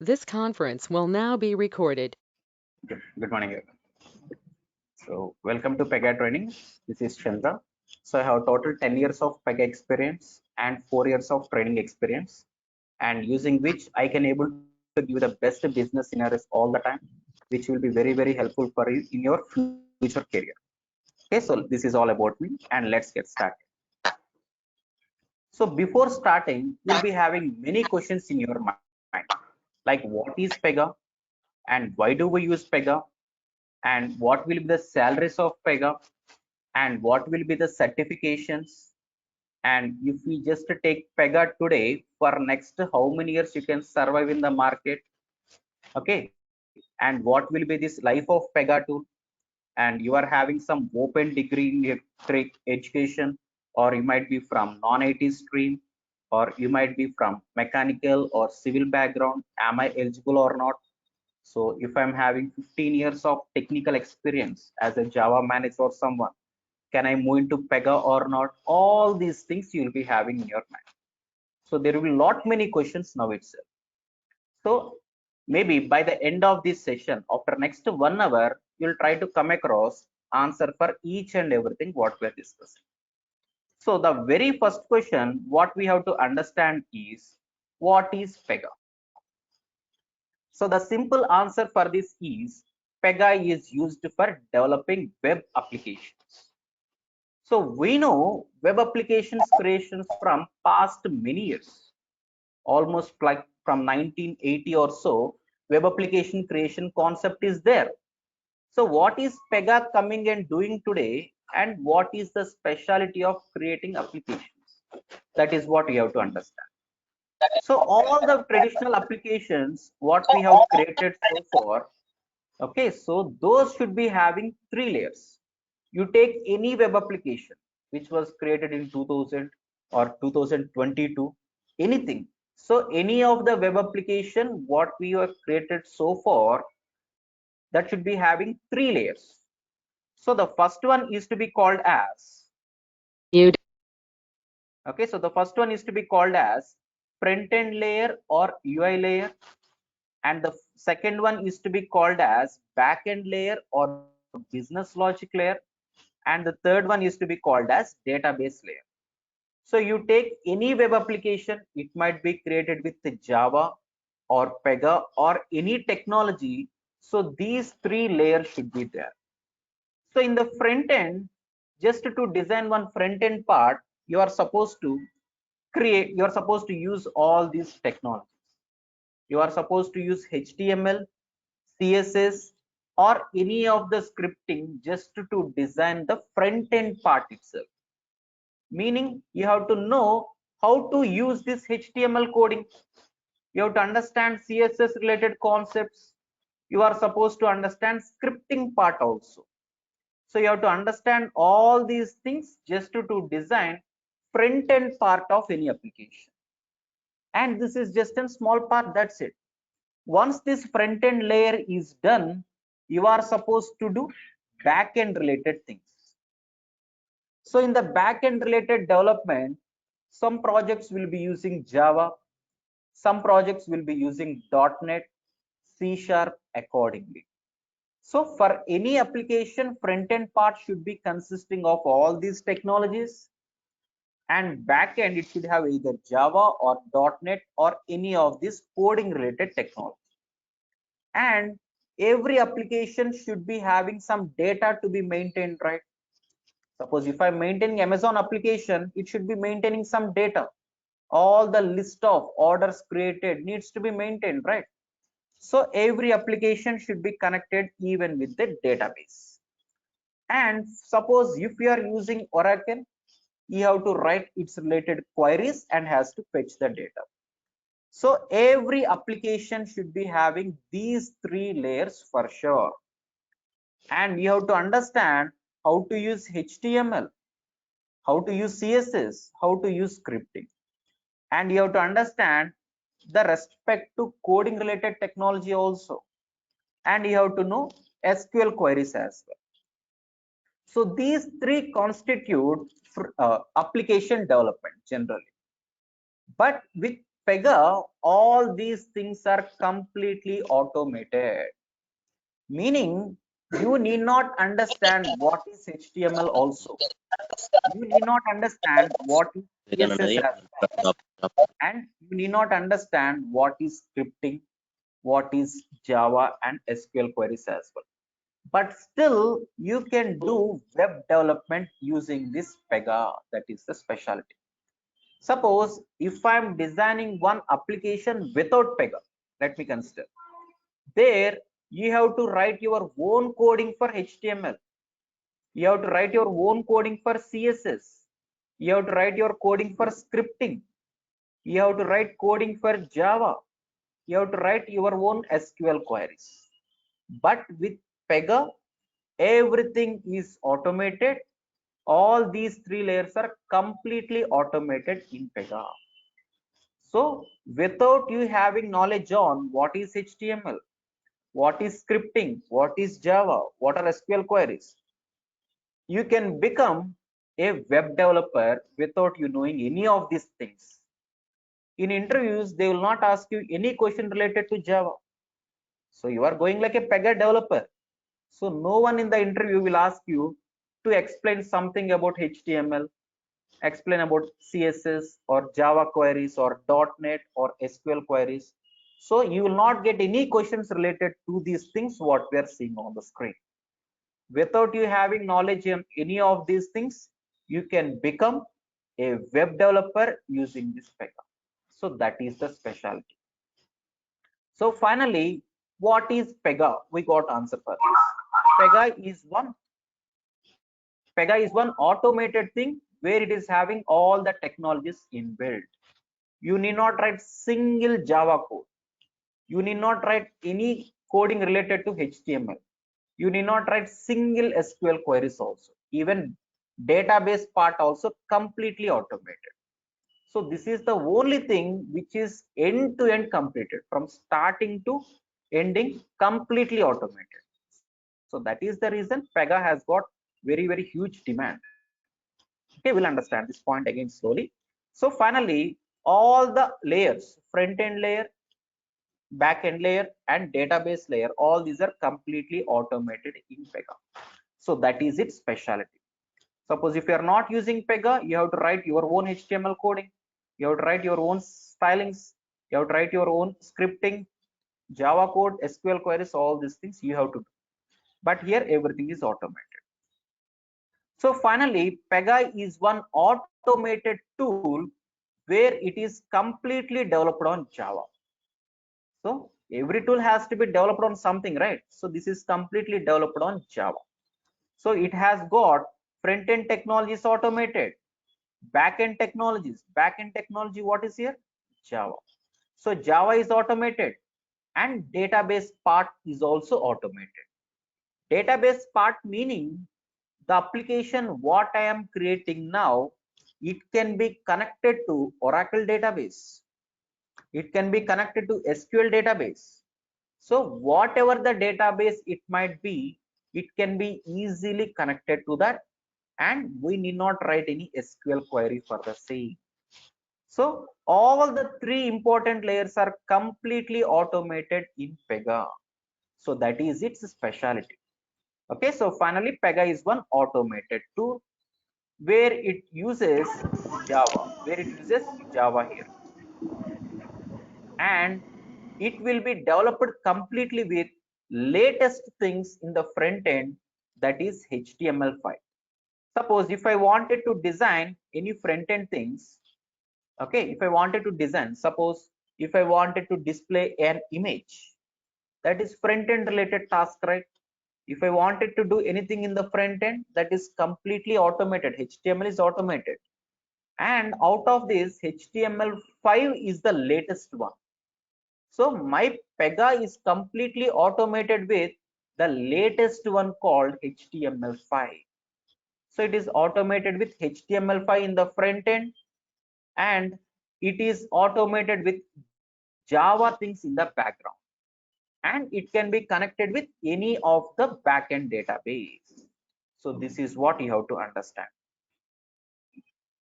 This conference will now be recorded. Good morning, everyone. So, welcome to Pega Trainings. This is Chandra. So, I have total 10 years of Pega experience and 4 years of training experience, and using which I can able to give the best business scenarios all the time, which will be very helpful for you in your future career. Okay, so this is all about me, and let's get started. So, before starting, you'll be having many questions in your mind, like what is Pega, and why do we use Pega, and what will be the salaries of Pega, and what will be the certifications, and if we just take Pega today, for next how many years you can survive in the market. Okay, and what will be this life of Pega tool, and you are having some open degree in electric education, or you might be from non-IT stream, or you might be from mechanical or civil background. Am I eligible or not? So if I'm having 15 years of technical experience as a Java manager or someone, can I move into Pega or not? All these things you'll be having in your mind. So there will be lot many questions now itself. So maybe by the end of this session, after next 1 hour, you'll try to come across answer for each and everything what we're discussing. So the very first question what we have to understand is, what is Pega? So the simple answer for this is, Pega is used for developing web applications. So we know web applications creations from past many years, almost like from 1980 or so, web application creation concept is there. So what is Pega coming and doing today, and what is the specialty of creating applications? That is what we have to understand. So all the traditional applications what we have created so far, okay, so those should be having 3 layers. You take any web application which was created in 2000 or 2022, anything. So any of the web application what we have created so far, that should be having 3 layers. So the first one is to be called as, You okay, so the first one is to be called as front end layer or UI layer, and the second one is to be called as back end layer or business logic layer, and the third one is to be called as database layer. So you take any web application, it might be created with Java or Pega or any technology. So these 3 layers should be there. So in the front end, just to design one front end part, you are supposed to use all these technologies. You are supposed to use HTML, CSS, or any of the scripting just to design the front end part itself. Meaning you have to know how to use this HTML coding. You have to understand CSS related concepts. You are supposed to understand scripting part also. So you have to understand all these things just to design front end part of any application. And this is just a small part, that's it. Once this front end layer is done, you are supposed to do back end related things. So in the back end related development, some projects will be using Java, some projects will be using .NET, C# accordingly. So for any application, front end part should be consisting of all these technologies, and back end it should have either Java or .NET or any of these coding related technology. And every application should be having some data to be maintained, right? Suppose if I'm maintaining Amazon application, it should be maintaining some data. All the list of orders created needs to be maintained, right? So every application should be connected even with the database. And suppose if you are using Oracle, you have to write its related queries and has to fetch the data. So every application should be having these 3 layers for sure. And you have to understand how to use HTML, how to use CSS, how to use scripting. And you have to understand the respect to coding related technology also. And you have to know SQL queries as well. So these 3 constitute application development generally. But with Pega, all these things are completely automated, meaning you need not understand what is HTML also. You need not understand what is CSS as well. And you need not understand what is scripting, what is Java and SQL queries as well. But still, you can do web development using this Pega. That is the specialty. Suppose if I'm designing one application without Pega, let me consider. There, you have to write your own coding for HTML. You have to write your own coding for CSS. You have to write your coding for scripting. You have to write coding for Java. You have to write your own SQL queries. But with Pega, everything is automated. All these three layers are completely automated in Pega. So without you having knowledge on what is HTML, what is scripting, what is Java, what are SQL queries, you can become a web developer without you knowing any of these things. In interviews, they will not ask you any question related to Java. So you are going like a Pega developer. So no one in the interview will ask you to explain something about HTML, explain about CSS or Java queries or .NET or SQL queries. So you will not get any questions related to these things what we are seeing on the screen. Without you having knowledge in any of these things, you can become a web developer using this Pega. So that is the specialty. So finally, what is Pega? We got answer for this. Pega is one automated thing where it is having all the technologies inbuilt. You need not write single Java code. You need not write any coding related to HTML. You need not write single SQL queries also. Even database part also completely automated. So this is the only thing which is end to end completed, from starting to ending, completely automated. So that is the reason Pega has got very huge demand. Okay, we'll understand this point again slowly. So finally, all the layers, front end layer, back end layer and database layer, all these are completely automated in Pega. So that is its specialty. Suppose if you are not using Pega, you have to write your own HTML coding, you have to write your own stylings, you have to write your own scripting, Java code, SQL queries, all these things you have to do. But here everything is automated. So finally, Pega is one automated tool where it is completely developed on Java. So every tool has to be developed on something, right? So this is completely developed on Java. So it has got front-end technologies automated, back-end technologies. Back-end technology, what is here? Java. So Java is automated and database part is also automated. Database part meaning the application what I am creating now, it can be connected to Oracle database. It can be connected to SQL database. So whatever the database it might be, it can be easily connected to that, and we need not write any SQL query for the same. So all the three important layers are completely automated in Pega. So that is its specialty. Okay, so finally Pega is one automated tool where it uses Java here, and it will be developed completely with latest things in the front end, that is HTML5. Suppose if I wanted to design any front end things, okay, if I wanted to design, suppose if I wanted to display an image, that is front end related task, right? If I wanted to do anything in the front end, that is completely automated. HTML is automated, and out of this HTML5 is the latest one. So my Pega is completely automated with the latest one called HTML5. So it is automated with HTML5 in the front end, and it is automated with Java things in the background, and it can be connected with any of the backend database. So this is what you have to understand.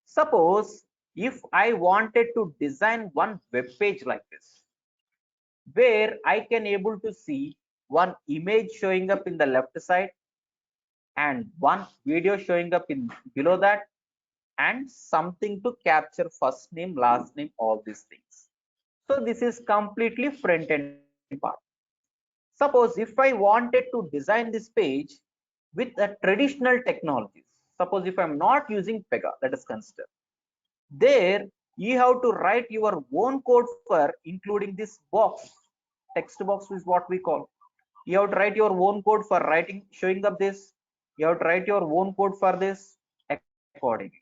Suppose if I wanted to design one web page like this, where I can able to see one image showing up in the left side and one video showing up in below that, and something to capture first name, last name, all these things. So this is completely front end part. Suppose if I wanted to design this page with a traditional technologies, suppose if I'm not using Pega, let us consider, there you have to write your own code for including this box. Text box is what we call. You have to write your own code for writing, showing up this. You have to write your own code for this accordingly.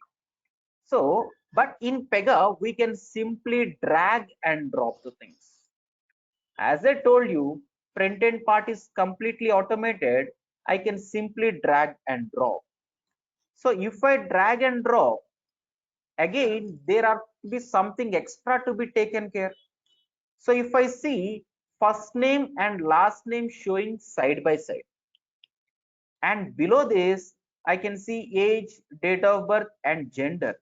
So, but in Pega, we can simply drag and drop the things. As I told you, front end part is completely automated. I can simply drag and drop. So if I drag and drop, again, there are to be something extra to be taken care. So if I see first name and last name showing side by side, and below this, I can see age, date of birth, and gender.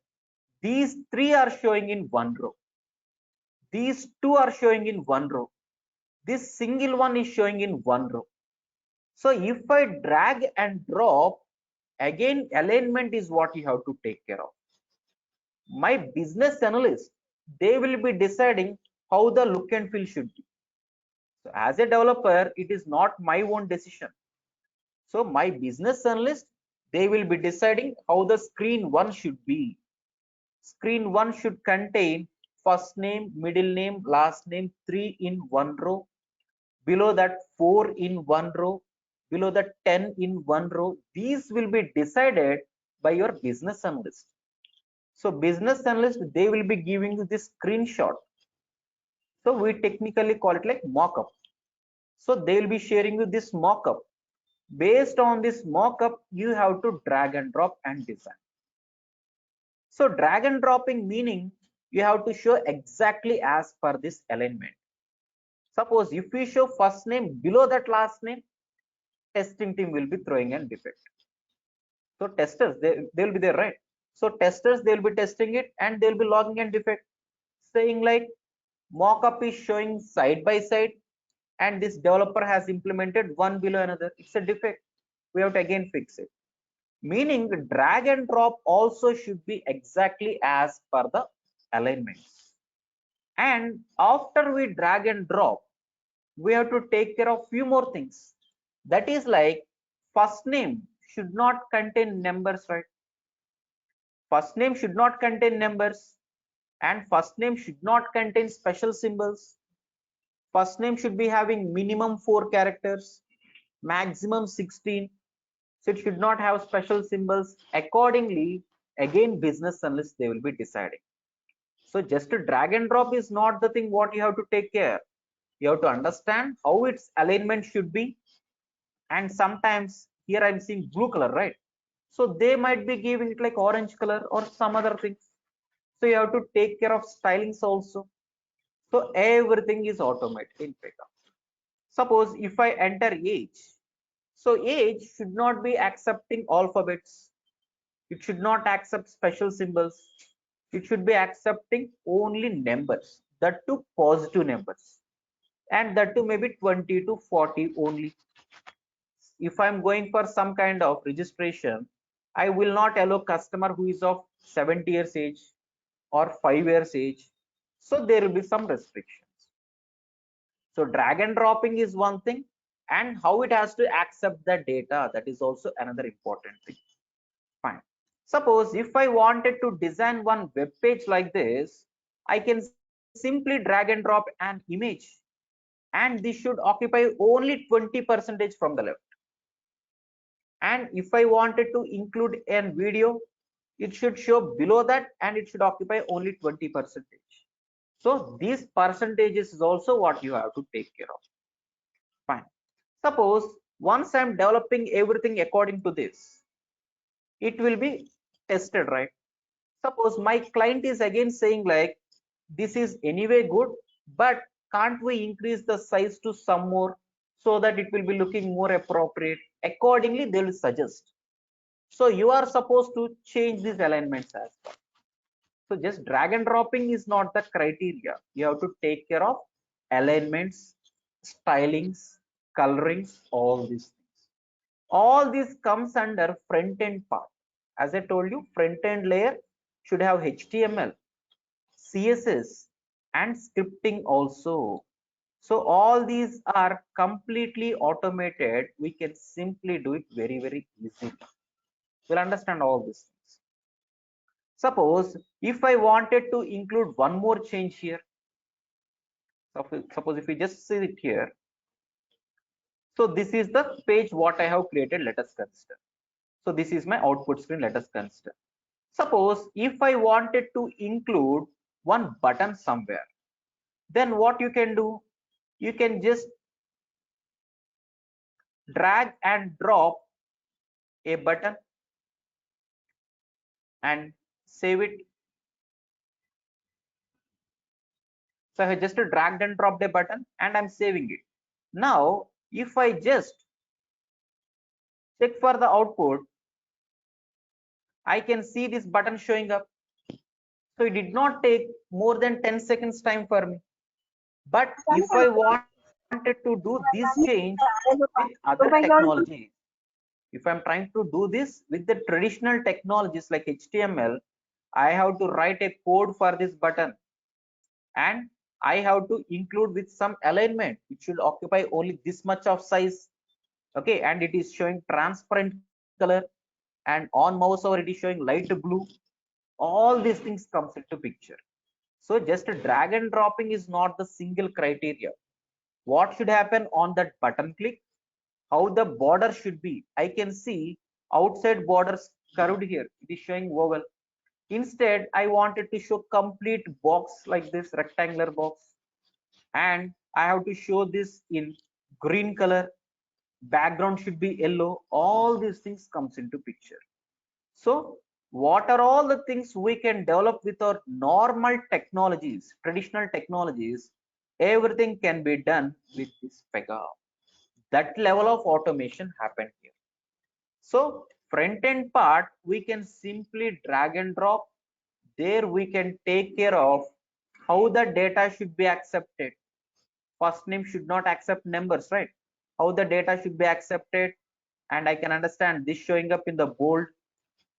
These three are showing in one row. These two are showing in one row. This single one is showing in one row. So if I drag and drop, again, alignment is what you have to take care of. My business analyst, they will be deciding how the look and feel should be. So as a developer, it is not my own decision. So my business analyst, they will be deciding how the screen one should be. Screen one should contain first name, middle name, last name, 3 in one row. Below that, 4 in one row. Below that, 10 in one row. These will be decided by your business analyst. So business analyst, they will be giving you this screenshot. So we technically call it like mockup. So they will be sharing you this mockup. Based on this mockup, you have to drag and drop and design. So drag and dropping meaning you have to show exactly as per this alignment. Suppose if we show first name below that last name, testing team will be throwing an defect. So testers, they will be there, right? So testers, they will be testing it and they'll be logging an defect, saying like mockup is showing side by side and this developer has implemented one below another. It's a defect. We have to again fix it. Meaning drag and drop also should be exactly as per the alignments. And after we drag and drop, we have to take care of few more things. That is like first name should not contain numbers, right? First name should not contain numbers, and first name should not contain special symbols. First name should be having minimum 4 characters, maximum 16. So it should not have special symbols. Accordingly, again, business analysts, they will be deciding. So just to drag and drop is not the thing what you have to take care. You have to understand how its alignment should be. And sometimes here I'm seeing blue color, right? So they might be giving it like orange color or some other things. So you have to take care of stylings also. So everything is automated in Pega. Suppose if I enter age, so age should not be accepting alphabets. It should not accept special symbols. It should be accepting only numbers, that too positive numbers, and that too maybe 20 to 40 only. If I'm going for some kind of registration, I will not allow customer who is of 70 years age or 5 years age. So there will be some restrictions. So drag and dropping is one thing, and how it has to accept the data, that is also another important thing. Fine. Suppose if I wanted to design one web page like this, I can simply drag and drop an image, and this should occupy only 20% from the left. And if I wanted to include a video, it should show below that and it should occupy only 20%. So these percentages is also what you have to take care of. Fine. Suppose once I'm developing everything according to this, it will be tested, right? Suppose my client is again saying like, this is anyway good, but can't we increase the size to some more so that it will be looking more appropriate? Accordingly, they will suggest. So you are supposed to change these alignments as well. So just drag and dropping is not the criteria. You have to take care of alignments, stylings, colorings, all these things. All this comes under front end part. As I told you, front end layer should have HTML, CSS, and scripting also. So all these are completely automated. We can simply do it very, very easily. We'll understand all these things. Suppose if I wanted to include one more change here, suppose if we just see it here. So this is the page what I have created. Let us consider. So this is my output screen. Let us consider. Suppose if I wanted to include one button somewhere, then what you can do? You can just drag and drop a button and save it. So I just dragged and dropped a button and I'm saving it. Now, if I just check for the output, I can see this button showing up. So it did not take more than 10 seconds time for me. But if I wanted to do this change with other technologies, if I'm trying to do this with the traditional technologies like HTML, I have to write a code for this button and I have to include with some alignment. It should occupy only this much of size. Okay, and it is showing transparent color, and on mouse over it is showing light blue. All these things comes into picture. So just drag and dropping is not the single criteria. What should happen on that button click? How the border should be? I can see outside borders curved here. It is showing oval. Instead, I wanted to show complete box like this rectangular box, and I have to show this in green color. Background should be yellow. All these things comes into picture. So what are all the things we can develop with our normal technologies, traditional technologies? Everything can be done with this Pega. That level of automation happened here. So front end part, we can simply drag and drop. There we can take care of how the data should be accepted. First name should not accept numbers, right? How the data should be accepted, and I can understand this showing up in the bold.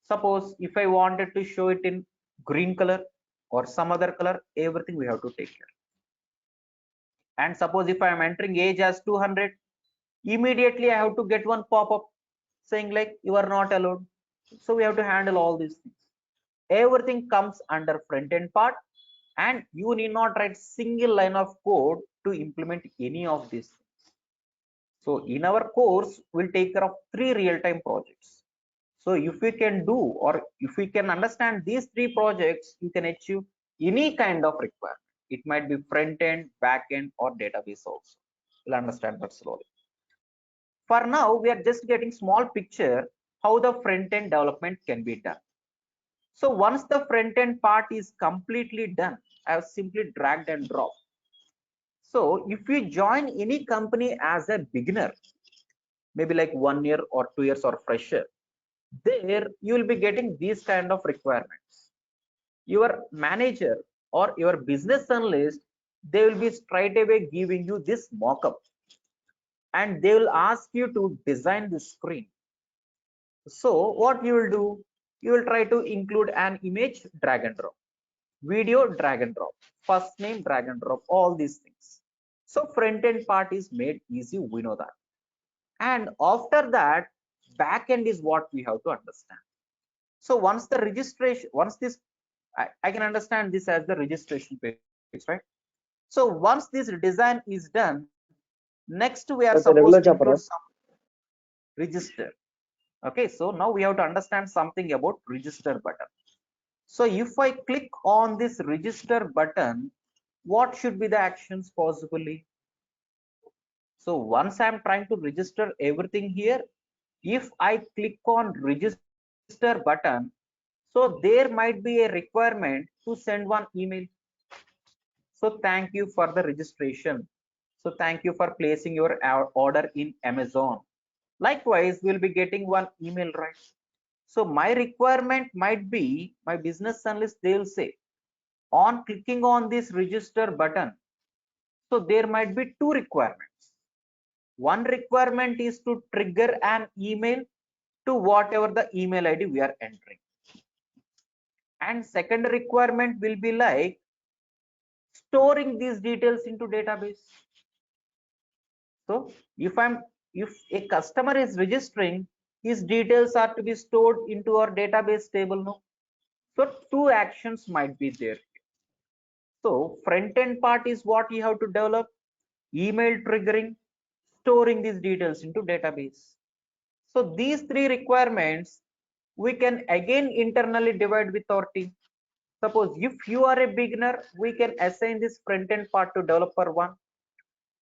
Suppose if I wanted to show it in green color or some other color, everything we have to take care. And suppose if I am entering age as 200, immediately I have to get one pop-up saying like you are not allowed. So we have to handle all these things. Everything comes under front end part, and you need not write single line of code to implement any of these things. So in our course, we'll take care of 3 real-time projects. So if we can do, or if we can understand these 3 projects, you can achieve any kind of requirement. It might be front end, back end, or database also. We'll understand that slowly. For now, we are just getting small picture how the front end development can be done. So once the front end part is completely done, I have simply dragged and dropped. So if you join any company as a beginner, maybe like 1 year or 2 years or fresher, there you will be getting these kind of requirements. Your manager or your business analyst, they will be straight away giving you this mock-up, and they will ask you to design the screen. So what you will do, you will try to include an image, drag and drop, video, drag and drop, first name, drag and drop, all these things. So front end part is made easy, we know that. And after that, back end is what we have to understand. So once the registration, once this, I can understand this as the registration page, right? So once this design is done, next we are supposed to include some register. Okay, so now we have to understand something about register button. So if I click on this register button, what should be the actions possibly? So once I'm trying to register everything here, if I click on register button, so there might be a requirement to send one email. So thank you for the registration. So thank you for placing your order in Amazon. Likewise, we'll be getting one email, right? So my requirement might be, my business analyst, they will say, on clicking on this register button, so there might be two requirements. One requirement is to trigger an email to whatever the email ID we are entering. And second requirement will be like storing these details into database. So if a customer is registering, his details are to be stored into our database table. No, so two actions might be there. So front end part is what you have to develop: email triggering, storing these details into database. So these three requirements we can again internally divide with our team. Suppose if you are a beginner, we can assign this front end part to developer 1.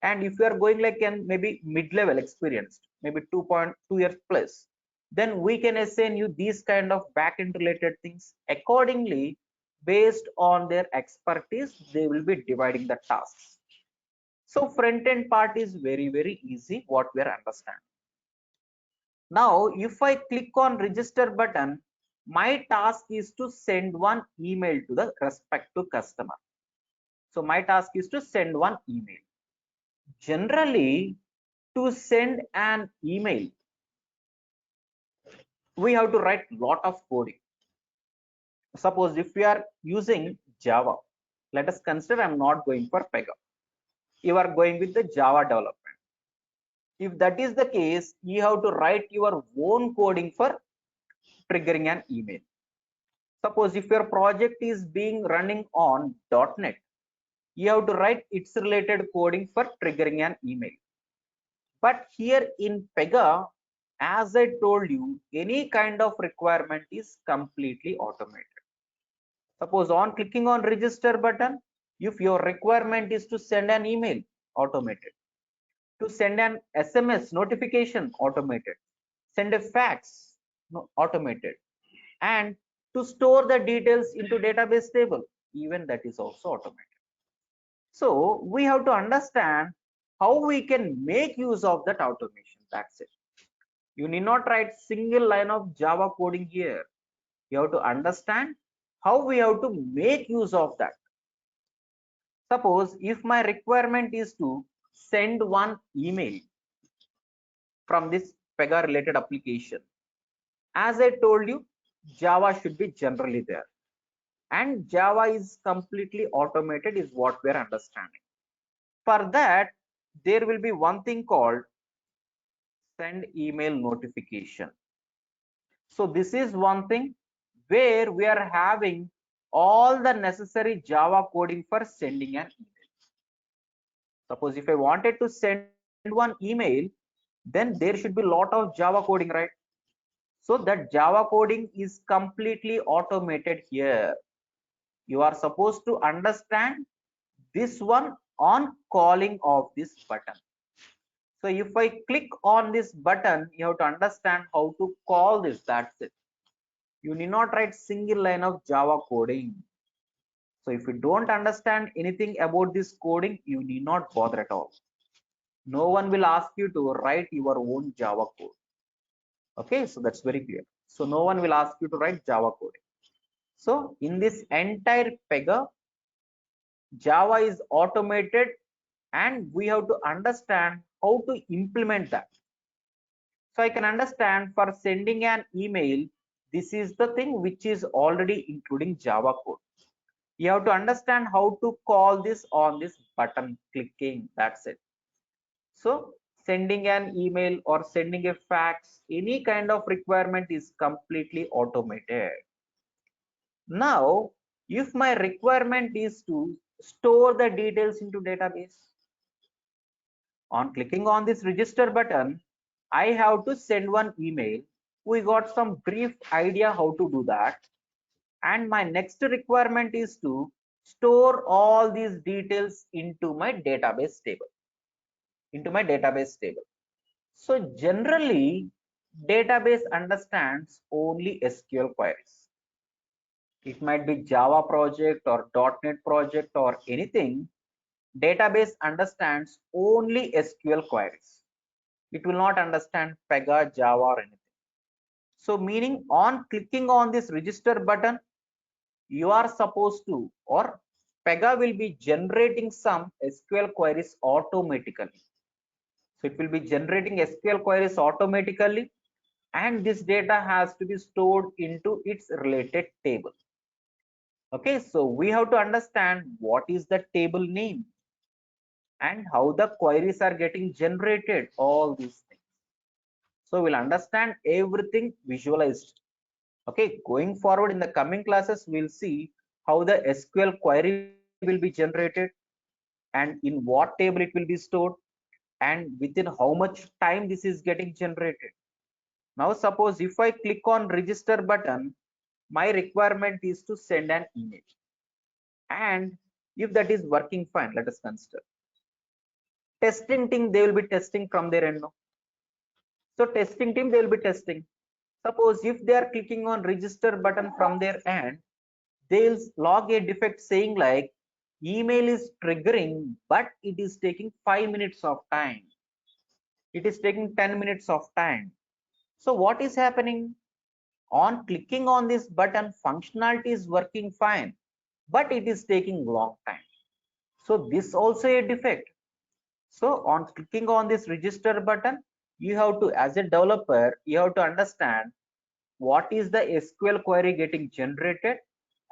And if you are going like an maybe mid-level experienced, maybe 2.2 years plus, then we can assign you these kind of back-end related things. Accordingly, based on their expertise, they will be dividing the tasks. So front-end part is very easy, what we are understanding. Now, if I click on register button, my task is to send one email to the respective customer. So my task is to send one email. Generally, to send an email, we have to write lot of coding. Suppose if we are using Java, let us consider I'm not going for Pega. You are going with the Java development. If that is the case, you have to write your own coding for triggering an email. Suppose if your project is being running on .NET, you have to write its related coding for triggering an email. But here in Pega, as I told you, any kind of requirement is completely automated. Suppose on clicking on register button, if your requirement is to send an email, automated. To send an SMS notification, automated. Send a fax, no, automated. And to store the details into database table, even that is also automated. So we have to understand how we can make use of that automation. That's it. You need not write single line of Java coding here. You have to understand how we have to make use of that. Suppose if my requirement is to send one email from this Pega related application, as I told you, Java should be generally there, and Java is completely automated is what we are understanding. For that, there will be one thing called send email notification. So this is one thing where we are having all the necessary Java coding for sending an email. Suppose if I wanted to send one email, then there should be a lot of Java coding, right? So that Java coding is completely automated here. You are supposed to understand this one on calling of this button. So if I click on this button, you have to understand how to call this. That's it. You need not write single line of Java coding. So if you don't understand anything about this coding, you need not bother at all. No one will ask you to write your own Java code. Okay, so that's very clear. So no one will ask you to write Java coding. So in this entire Pega, Java is automated and we have to understand how to implement that. So I can understand for sending an email, this is the thing which is already including Java code. You have to understand how to call this on this button clicking. That's it. So sending an email or sending a fax, any kind of requirement is completely automated. Now, if my requirement is to store the details into database, on clicking on this register button, I have to send one email. We got some brief idea how to do that. And my next requirement is to store all these details into my database table. So generally, database understands only SQL queries. It might be Java project or .NET project or anything. Database understands only SQL queries. It will not understand Pega, Java or anything. So meaning on clicking on this register button, you are supposed to, or Pega will be generating some SQL queries automatically. So it will be generating SQL queries automatically, and this data has to be stored into its related table. Okay, so we have to understand what is the table name and how the queries are getting generated, all these things. So we'll understand everything visualized. Okay, going forward in the coming classes, we'll see how the SQL query will be generated and in what table it will be stored and within how much time this is getting generated. Now suppose if I click on register button, my requirement is to send an email. And if that is working fine, let us consider. Testing team, they will be testing from their end. So testing team, they will be testing. Suppose if they are clicking on register button from their end, they'll log a defect saying like email is triggering, but it is taking 5 minutes of time. It is taking 10 minutes of time. So what is happening? On clicking on this button, functionality is working fine, but it is taking long time. So this also a defect. So on clicking on this register button, you have to, as a developer, you have to understand what is the SQL query getting generated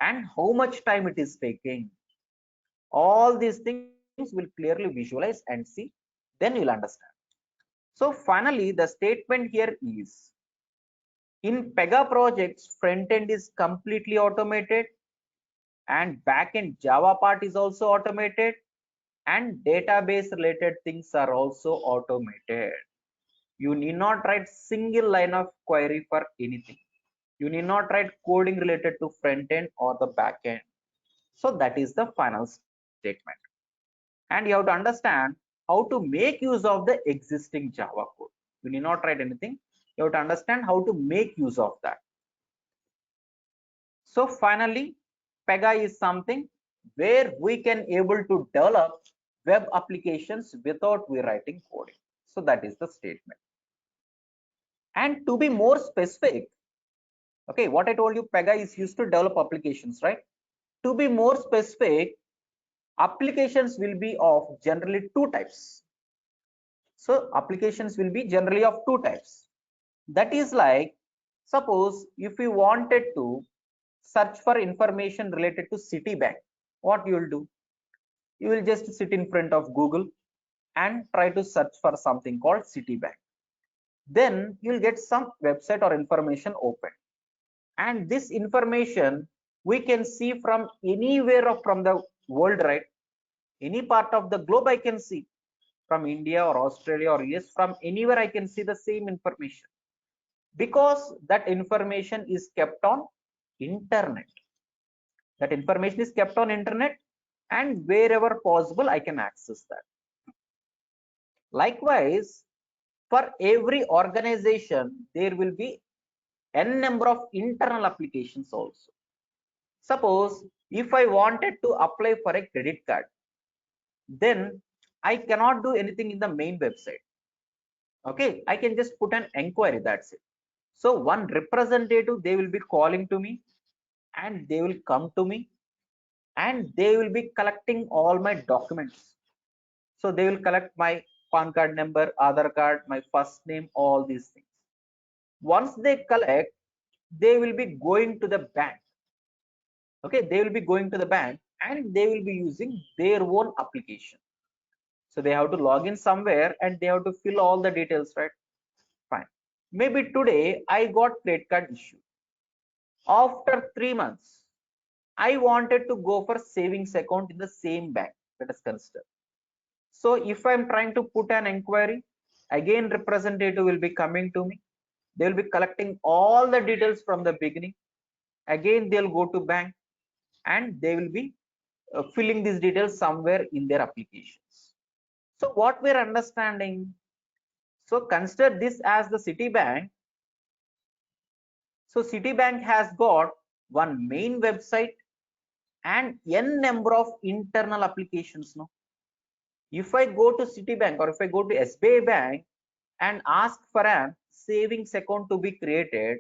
and how much time it is taking. All these things will clearly visualize and see, then you'll understand. So finally, the statement here is, in Pega projects, front end is completely automated and backend Java part is also automated and database related things are also automated. You need not write single line of query for anything. You need not write coding related to front end or the back end. So that is the final statement. And you have to understand how to make use of the existing Java code. You need not write anything. You have to understand how to make use of that. So finally, Pega is something where we can able to develop web applications without we writing coding. So that is the statement. And to be more specific, okay, what I told you, Pega is used to develop applications, right? To be more specific, applications will be of generally two types. So applications will be generally of two types. That is like, suppose if you wanted to search for information related to Citibank, what you will do? You will just sit in front of Google and try to search for something called Citibank. Then you'll get some website or information open. And this information we can see from anywhere from the world, right? Any part of the globe I can see, from India or Australia or US, from anywhere I can see the same information, because that information is kept on internet. That information is kept on internet, and wherever possible I can access that. Likewise, for every organization there will be n number of internal applications also. Suppose if I wanted to apply for a credit card, then I cannot do anything in the main website. Okay, I can just put an inquiry, that's it. So one representative, they will be calling to me and they will come to me and they will be collecting all my documents. So they will collect my PAN card number, Aadhaar card, my first name, all these things. Once they collect, they will be going to the bank. Okay, they will be going to the bank and they will be using their own application. So they have to log in somewhere and they have to fill all the details, right? Fine. Maybe today I got credit card issue. After 3 months, I wanted to go for savings account in the same bank. Let us consider. So if I'm trying to put an inquiry, again representative will be coming to me. They will be collecting all the details from the beginning. Again, they'll go to bank and they will be filling these details somewhere in their applications. So what we're understanding, so consider this as the Citibank. So Citibank has got one main website and n number of internal applications. No, if I go to Citibank or if I go to SBI Bank and ask for a savings account to be created,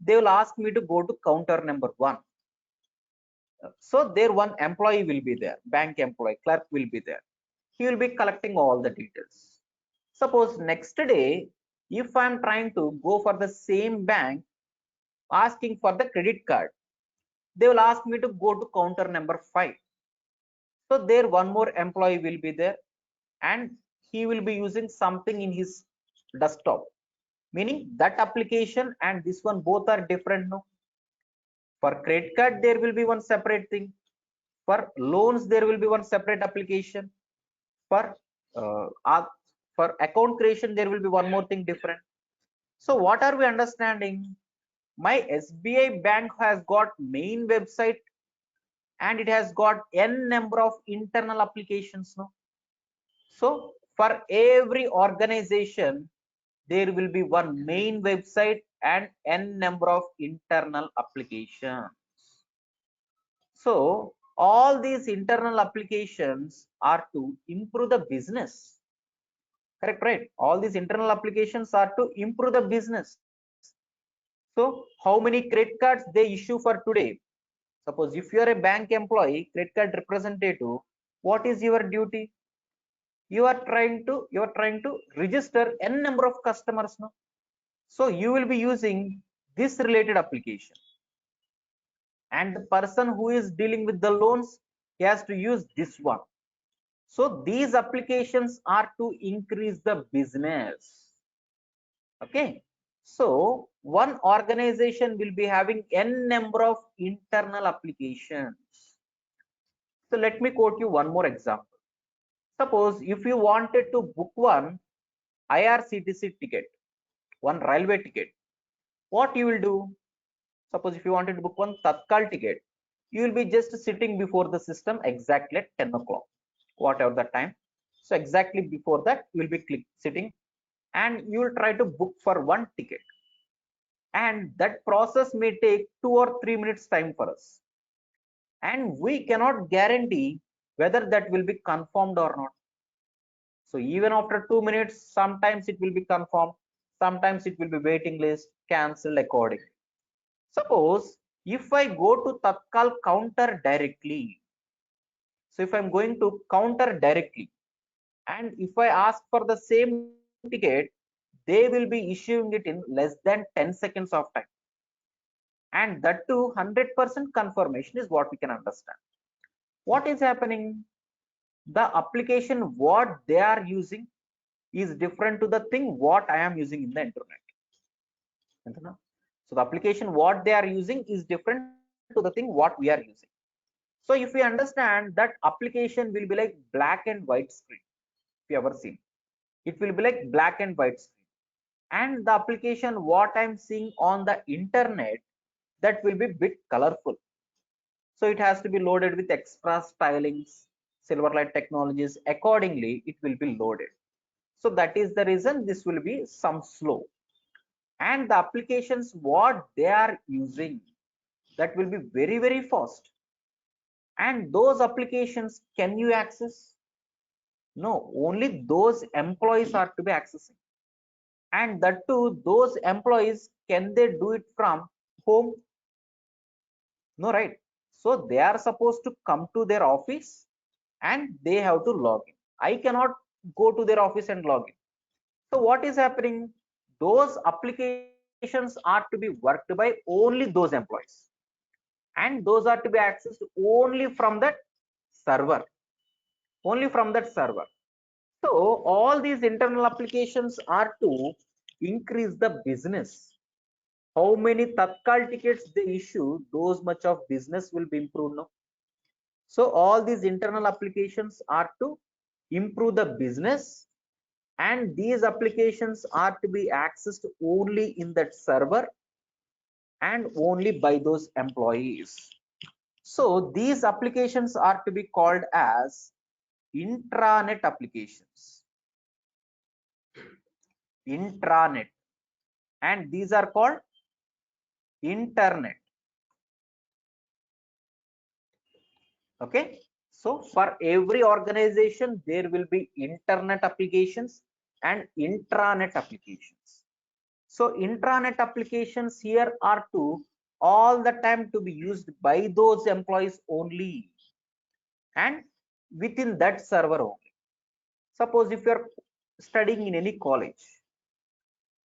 they will ask me to go to counter number 1. So there one employee will be there, bank employee, clerk will be there. He will be collecting all the details. Suppose next day, if I am trying to go for the same bank, asking for the credit card, they will ask me to go to counter number 5. So there one more employee will be there, and he will be using something in his desktop, meaning that application and this one both are different. No, for credit card there will be one separate thing, for loans there will be one separate application, for uh, uh, for account creation there will be one more thing different. So what are we understanding? My SBI bank has got main website and it has got n number of internal applications. No, so for every organization there will be one main website and n number of internal applications. So all these internal applications are to improve the business. Correct, right? All these internal applications are to improve the business. So how many credit cards they issue for today? Suppose if you are a bank employee, credit card representative, what is your duty? You are trying to register n number of customers now. So you will be using this related application. And the person who is dealing with the loans, he has to use this one. So these applications are to increase the business. Okay, so one organization will be having n number of internal applications. So let me quote you one more example. Suppose if you wanted to book one IRCTC ticket, one railway ticket, what you will do? Suppose if you wanted to book one Tatkal ticket, you will be just sitting before the system exactly at 10 o'clock, whatever the time. So exactly before that, you will be sitting and you will try to book for one ticket. And that process may take 2 or 3 minutes time for us. And we cannot guarantee whether that will be confirmed or not. So even after 2 minutes, sometimes it will be confirmed, sometimes it will be waiting list, cancelled accordingly. Suppose if I go to Tatkal counter directly, so if I'm going to counter directly, and if I ask for the same ticket, they will be issuing it in less than 10 seconds of time. And that too 100% confirmation is what we can understand. What is happening? The application what they are using is different to the thing what I am using in the internet. So the application what they are using is different to the thing what we are using. So if we understand that application will be like black and white screen, if you ever seen, it will be like black and white screen. And the application what I'm seeing on the internet, that will be bit colorful. So it has to be loaded with extra stylings, Silverlight technologies. Accordingly, it will be loaded. So that is the reason this will be some slow. And the applications what they are using, that will be very, very fast. And those applications, can you access? No, only those employees are to be accessing. And that too, those employees, can they do it from home? No, right? So they are supposed to come to their office and they have to log in. I cannot go to their office and log in. So what is happening? Those applications are to be worked by only those employees, and those are to be accessed only from that server, only from that server. So all these internal applications are to increase the business. How many Tatkal tickets they issue, those much of business will be improved now. So all these internal applications are to improve the business, and these applications are to be accessed only in that server and only by those employees. So these applications are to be called as intranet applications. Intranet. And these are called internet. Okay, so for every organization there will be internet applications and intranet applications. So intranet applications here are to all the time to be used by those employees only and within that server only. Suppose if you are studying in any college,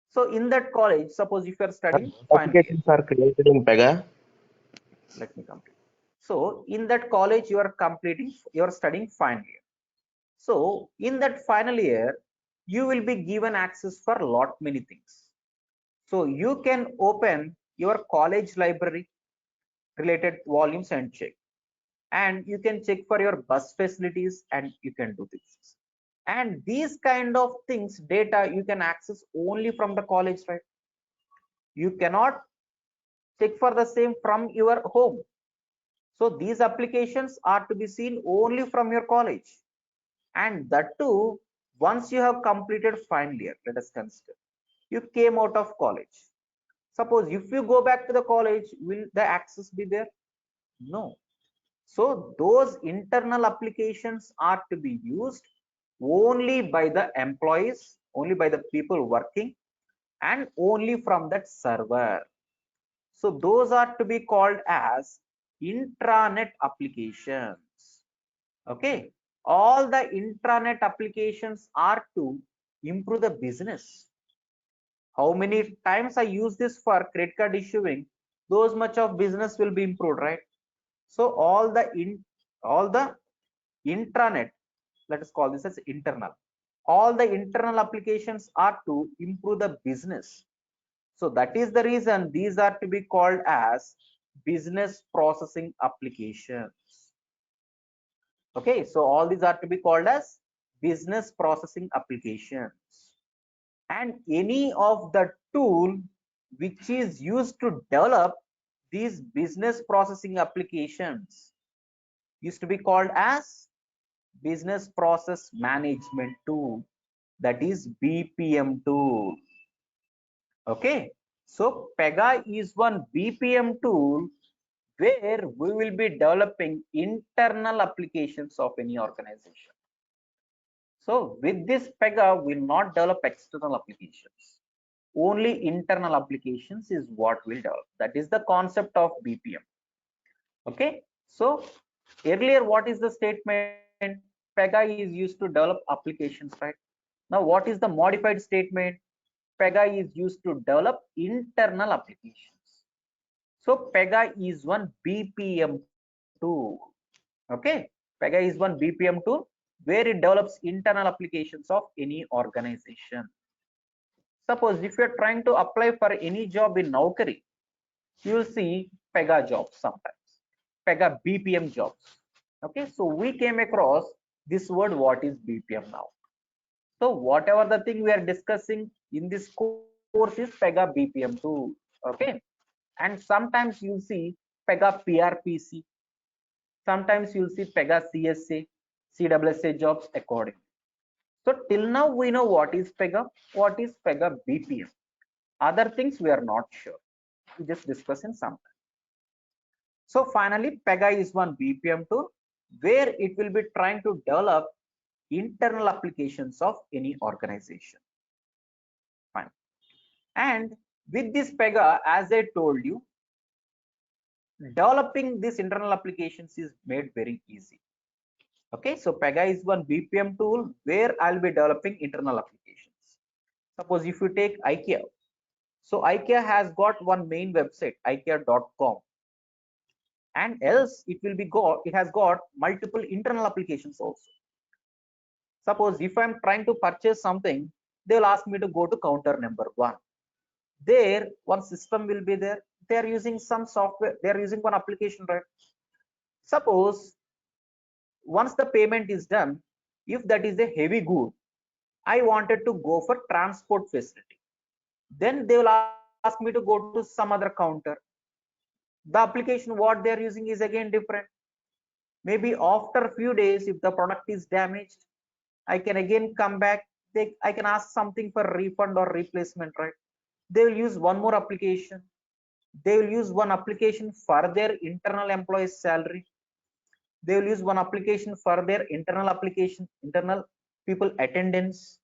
so in that college, suppose if you are studying final year, Applications are created in Pega. let me complete. So in that college, you are studying final year. So in that final year, you will be given access for lot many things. So you can open your college library related volumes and check. And you can check for your bus facilities and you can do this. And these kind of things, data you can access only from the college, right? You cannot check for the same from your home. So these applications are to be seen only from your college. And that too, once you have completed final year, let us consider, you came out of college. Suppose if you go back to the college, will the access be there? No. So those internal applications are to be used only by the employees, only by the people working, and only from that server. So those are to be called as intranet applications. Okay. All the intranet applications are to improve the business. How many times I use this for credit card issuing, those much of business will be improved, right? So all the intranet, let us call this as internal, all the internal applications are to improve the business. So that is the reason these are to be called as business processing applications. Okay, so all these are to be called as business processing applications. And any of the tool which is used to develop these business processing applications used to be called as business process management tool, that is BPM tool. Okay, so Pega is one BPM tool where we will be developing internal applications of any organization. So with this Pega, we will not develop external applications. Only internal applications is what we'll develop. That is the concept of BPM. Okay, so earlier what is the statement? Pega is used to develop applications, right? Now what is the modified statement? Pega is used to develop internal applications. So Pega is one BPM tool. Okay, Pega is one BPM tool where it develops internal applications of any organization. Suppose if you are trying to apply for any job in Naukri, you will see Pega jobs sometimes, Pega BPM jobs. Okay, so we came across this word, what is BPM now. So whatever the thing we are discussing in this course is Pega BPM tool. Okay, and sometimes you'll see Pega PRPC, sometimes you'll see Pega CSA, CWSA jobs accordingly. So till now we know what is Pega BPM. Other things we are not sure. We just discuss in some time. So finally, Pega is one BPM tool where it will be trying to develop internal applications of any organization. Fine. And with this Pega, as I told you, developing these internal applications is made very easy. Okay, so Pega is one BPM tool where I'll be developing internal applications. Suppose if you take IKEA, so IKEA has got one main website, ikea.com, and else it has got multiple internal applications also. Suppose if I'm trying to purchase something, they will ask me to go to counter number 1. There one system will be there. They are using some software, they are using one application, right? Suppose once the payment is done, if that is a heavy good, I wanted to go for transport facility, then they will ask me to go to some other counter. The application what they are using is again different. Maybe after few days, if the product is damaged, I can again come back. I can ask something for refund or replacement, right? They will use one more application. They will use one application for their internal employees salary. They will use one application for their internal people attendance.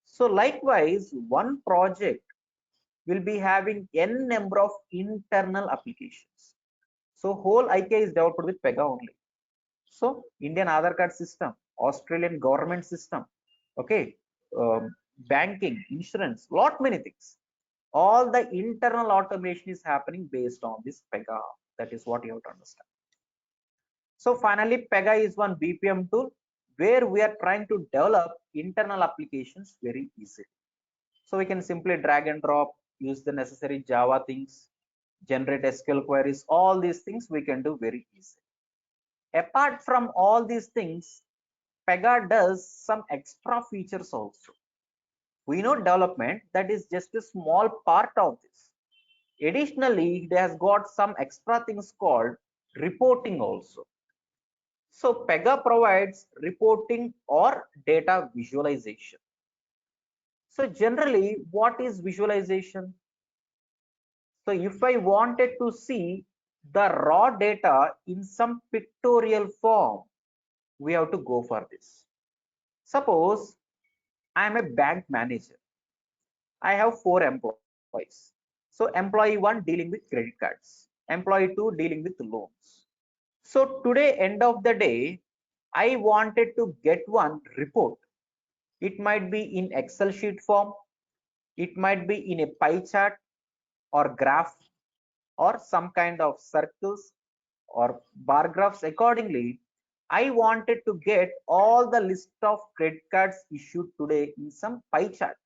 So likewise, one project will be having n number of internal applications. So whole IK is developed with Pega only. So Indian Aadhaar card system, Australian government system, okay, banking, insurance, lot many things. All the internal automation is happening based on this Pega. That is what you have to understand. So finally, Pega is one BPM tool where we are trying to develop internal applications very easily. So we can simply drag and drop, use the necessary Java things, generate SQL queries, all these things we can do very easily. Apart from all these things, Pega does some extra features also. We know development, that is just a small part of this. Additionally, it has got some extra things called reporting also. So Pega provides reporting or data visualization. So generally, what is visualization? So if I wanted to see the raw data in some pictorial form, we have to go for this. Suppose I am a bank manager. I have 4 employees. So employee 1 dealing with credit cards, employee 2 dealing with loans. So today, end of the day, I wanted to get one report. It might be in Excel sheet form, it might be in a pie chart or graph or some kind of circles or bar graphs. Accordingly, I wanted to get all the list of credit cards issued today in some pie chart.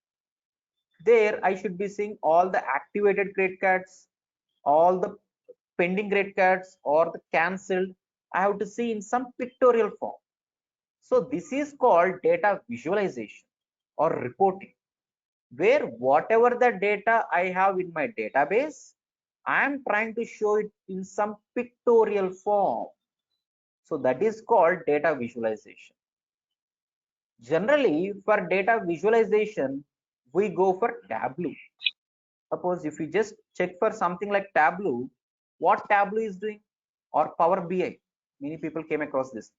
There I should be seeing all the activated credit cards, all the pending credit cards or the cancelled. I have to see in some pictorial form. So this is called data visualization or reporting, where whatever the data I have in my database, I am trying to show it in some pictorial form. So that is called data visualization. Generally, for data visualization, we go for Tableau. Suppose if you just check for something like Tableau, what Tableau is doing, or Power BI, many people came across this.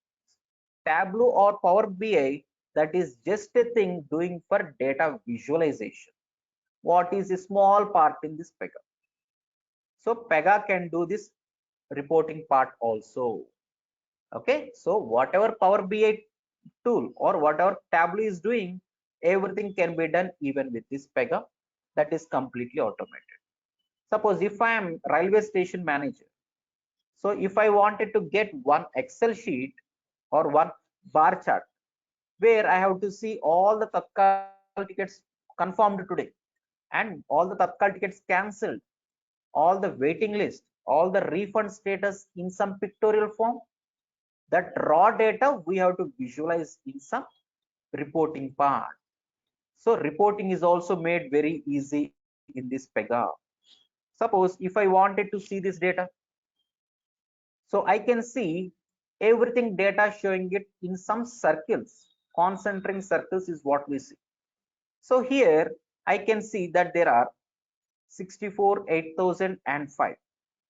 Tableau or Power BI, that is just a thing doing for data visualization. What is a small part in this Pega? So Pega can do this reporting part also. Okay, so whatever Power BI tool or whatever Tableau is doing, everything can be done even with this Pega. That is completely automated. Suppose if I am railway station manager, so if I wanted to get one Excel sheet or one bar chart where I have to see all the Tatkal tickets confirmed today and all the Tatkal tickets cancelled, all the waiting list, all the refund status in some pictorial form, that raw data we have to visualize in some reporting part. So reporting is also made very easy in this Pega. Suppose if I wanted to see this data, so I can see everything data showing it in some circles, concentric circles is what we see. So here I can see that there are 64, 8005.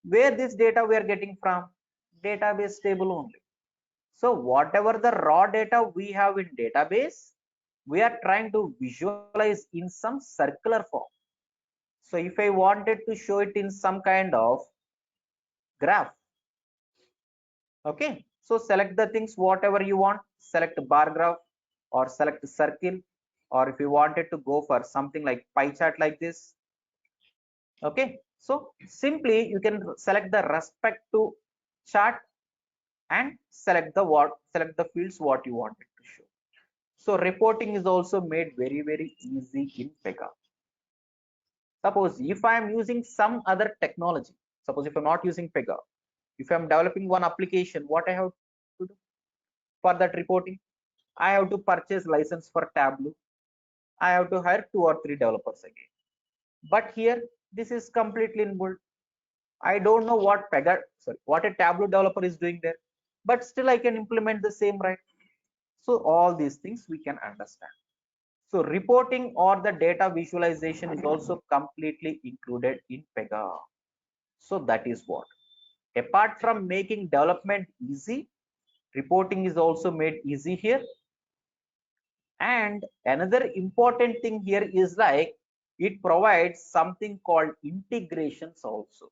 Where this data we are getting from? Database table only. So whatever the raw data we have in database, we are trying to visualize in some circular form. So if I wanted to show it in some kind of graph, okay, so select the things whatever you want, select bar graph or select circle, or if you wanted to go for something like pie chart like this, okay, so simply you can select the respect to chart and select the fields what you wanted to show. So reporting is also made very easy in Pega. Suppose if I am using some other technology, suppose if I'm not using Pega, if I'm developing one application, what I have to do for that reporting? I have to purchase license for Tableau. I have to hire 2 or 3 developers again. But here, this is completely inbuilt. I don't know what a Tableau developer is doing there, but still I can implement the same, right? So all these things we can understand. So reporting or the data visualization is also completely included in Pega. So that is what. Apart from making development easy, reporting is also made easy here. And another important thing here is like it provides something called integrations also.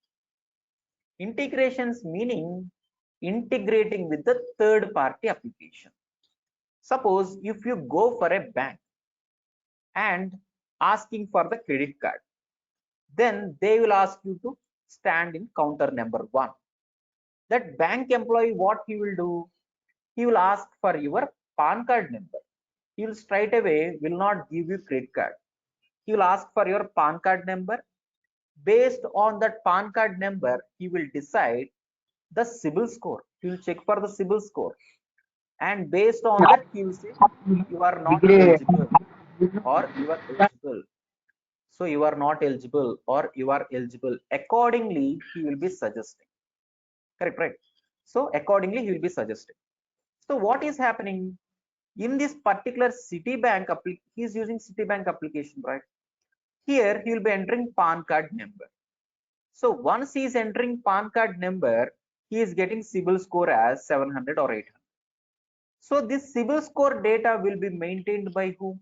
Integrations meaning integrating with the third party application. Suppose if you go for a bank and asking for the credit card, then they will ask you to stand in counter number 1. That bank employee, what he will do? He will ask for your PAN card number. He will straight away will not give you credit card. He will ask for your PAN card number. Based on that PAN card number, he will decide the CIBIL score. He will check for the CIBIL score. And based on that, he will say you are not eligible or you are eligible. So you are not eligible or you are eligible. Accordingly, he will be suggesting. Correct, right? So accordingly, he will be suggesting. So what is happening in this particular Citibank he is using Citibank application, right? Here he will be entering PAN card number. So once he is entering PAN card number, he is getting CIBIL score as 700 or 800. So this CIBIL score data will be maintained by whom?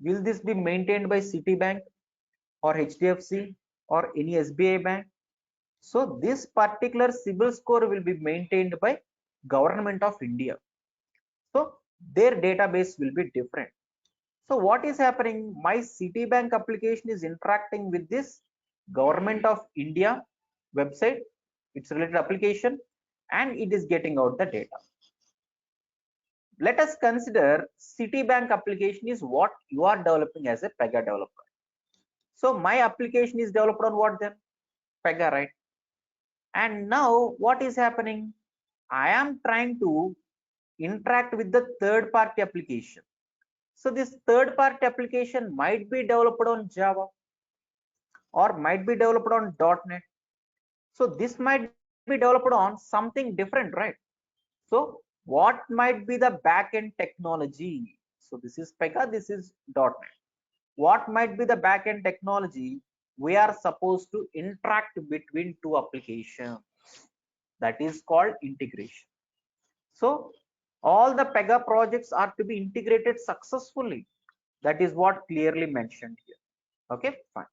Will this be maintained by Citibank or HDFC or any SBI bank? So this particular CIBIL score will be maintained by Government of India. So their database will be different. So what is happening? My Citibank application is interacting with this Government of India website. It's related application and it is getting out the data. Let us consider Citibank application is what you are developing as a Pega developer. So my application is developed on what then? Pega, right? And now what is happening? I am trying to interact with the third party application. So this third party application might be developed on Java or might be developed on .NET. So this might be developed on something different, right? So what might be the backend technology? So this is Pega, this is .NET. What might be the backend technology? We are supposed to interact between two applications. That is called integration. So all the Pega projects are to be integrated successfully. That is what clearly mentioned here. Okay, fine.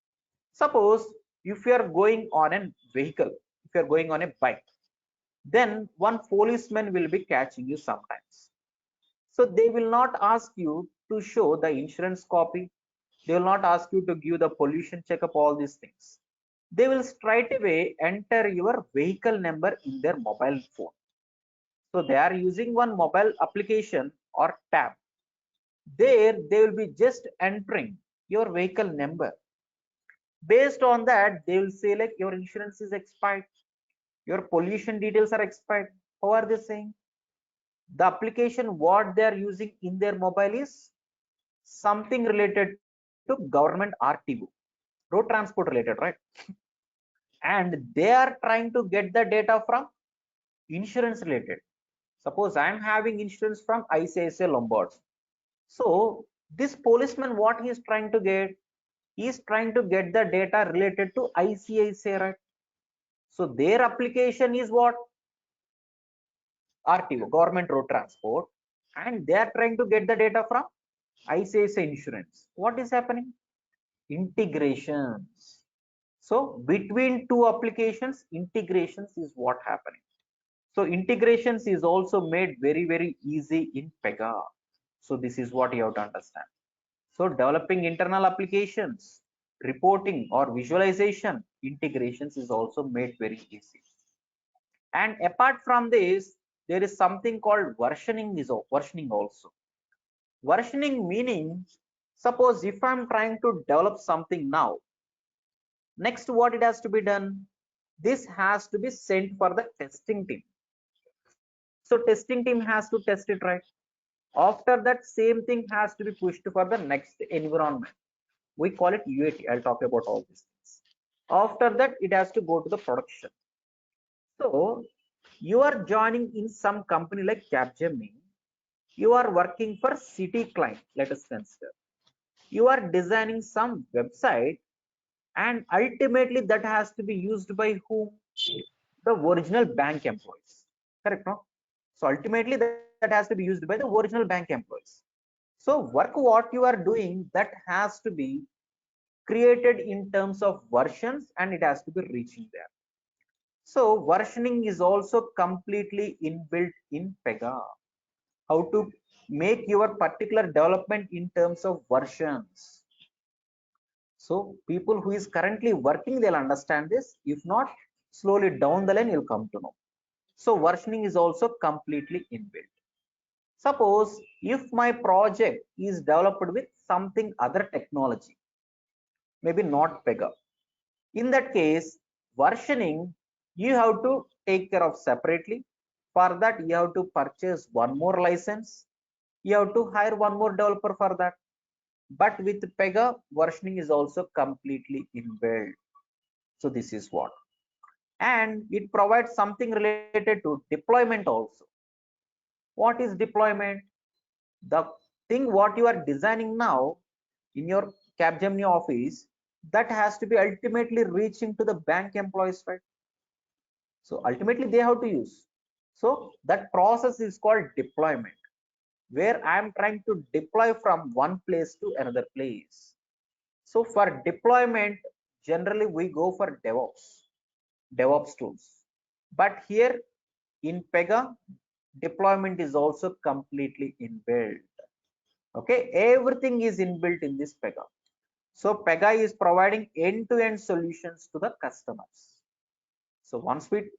Suppose if you are going on a vehicle, if you are going on a bike, then one policeman will be catching you sometimes. So they will not ask you to show the insurance copy. They will not ask you to give the pollution checkup, all these things. They will straight away enter your vehicle number in their mobile phone. So they are using one mobile application or tab. There they will be just entering your vehicle number. Based on that, they will say like your insurance is expired, your pollution details are expired. How are they saying? The application what they are using in their mobile is something related to government RTO, road transport related, right? And they are trying to get the data from insurance related. Suppose I am having insurance from ICICI Lombard. So this policeman, what he is trying to get? He is trying to get the data related to ICICI, right? So their application is what? RTO, government road transport, and they are trying to get the data from ICICI insurance. What is happening? Integrations. So between two applications, integrations is what happening. So integrations is also made very easy in Pega. So this is what you have to understand. So developing internal applications, reporting or visualization, integrations is also made very easy. And apart from this, there is something called versioning also. Versioning meaning, suppose if I'm trying to develop something now, next what it has to be done? This has to be sent for the testing team. So testing team has to test it, right? After that, same thing has to be pushed for the next environment. We call it UAT. I'll talk about all these things. After that, it has to go to the production. So you are joining in some company like Capgemini. You are working for city client. Let us consider. You are designing some website, and ultimately that has to be used by whom? The original bank employees. Correct, no? So ultimately that has to be used by the original bank employees. So work what you are doing, that has to be created in terms of versions and it has to be reaching there. So versioning is also completely inbuilt in Pega. How to make your particular development in terms of versions. So people who is currently working, they'll understand this. If not, slowly down the line, you'll come to know. So versioning is also completely inbuilt. Suppose if my project is developed with something other technology, maybe not Pega. In that case, versioning you have to take care of separately. For that, you have to purchase one more license. You have to hire one more developer for that. But with Pega, versioning is also completely inbuilt. So this is what. And it provides something related to deployment also. What is deployment? The thing what you are designing now in your Capgemini office, that has to be ultimately reaching to the bank employees, right? So ultimately they have to use. So that process is called deployment, where I am trying to deploy from one place to another place. So for deployment, generally we go for DevOps tools. But here in Pega, deployment is also completely inbuilt. Okay, everything is inbuilt in this Pega. So Pega is providing end-to-end solutions to the customers. So once we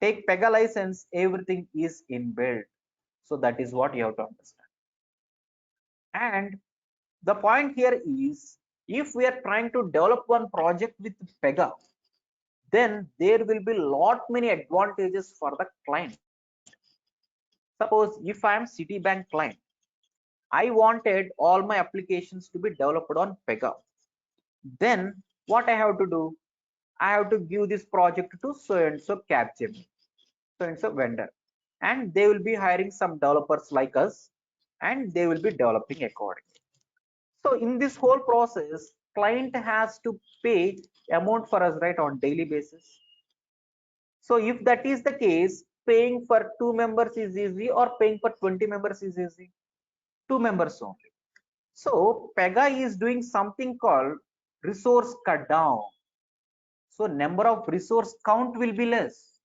take Pega license, everything is inbuilt. So that is what you have to understand. And the point here is, if we are trying to develop one project with Pega, then there will be lot many advantages for the client. Suppose if I am Citibank client, I wanted all my applications to be developed on Pega. Then what I have to do? I have to give this project to so and so Capgemini, so and so vendor, and they will be hiring some developers like us, and they will be developing accordingly. So in this whole process, client has to pay amount for us, right, on daily basis. So if that is the case, paying for 2 members is easy or paying for 20 members is easy? 2 members only. So Pega is doing something called resource cut down. So number of resource count will be less